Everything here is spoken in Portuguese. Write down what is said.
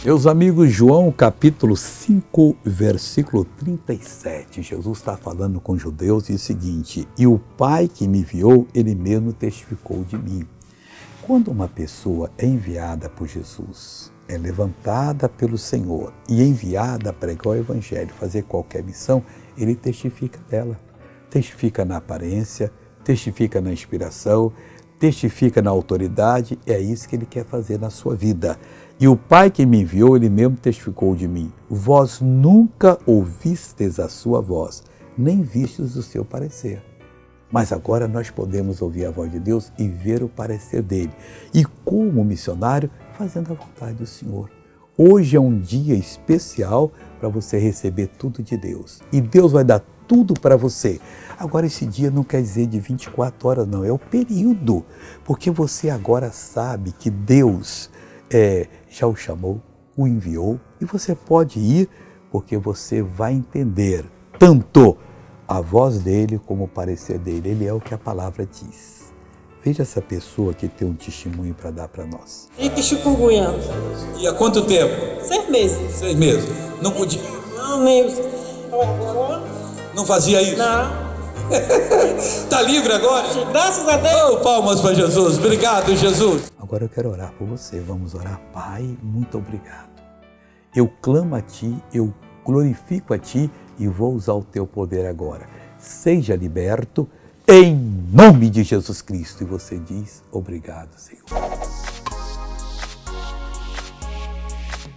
Meus amigos, João capítulo 5, versículo 37, Jesus está falando com os judeus e diz o seguinte: e o Pai que me enviou, ele mesmo testificou de mim. Quando uma pessoa é enviada por Jesus, é levantada pelo Senhor e enviada a pregar o Evangelho, fazer qualquer missão, ele testifica dela. Testifica na aparência, testifica na inspiração, testifica na autoridade, é isso que ele quer fazer na sua vida. E o Pai que me enviou, ele mesmo testificou de mim. Vós nunca ouvistes a sua voz, nem vistes o seu parecer. Mas agora nós podemos ouvir a voz de Deus e ver o parecer dele. E como missionário, fazendo a vontade do Senhor. Hoje é um dia especial para você receber tudo de Deus. E Deus vai dar tudo para você. Agora esse dia não quer dizer de 24 horas, não. É o período. Porque você agora sabe que Deus já o chamou, o enviou. E você pode ir porque você vai entender tanto a voz dele como o parecer dele. Ele é o que a palavra diz. Veja essa pessoa que tem um testemunho para dar para nós. E que chikungunya? E há quanto tempo? 6 meses. 6 meses. Não podia. Não, nem. Não fazia isso? Não. Está livre agora? Graças a Deus. Oh, palmas para Jesus. Obrigado, Jesus. Agora eu quero orar por você. Vamos orar. Pai, muito obrigado. Eu clamo a Ti, eu glorifico a Ti e vou usar o Teu poder agora. Seja liberto em nome de Jesus Cristo. E você diz, obrigado, Senhor.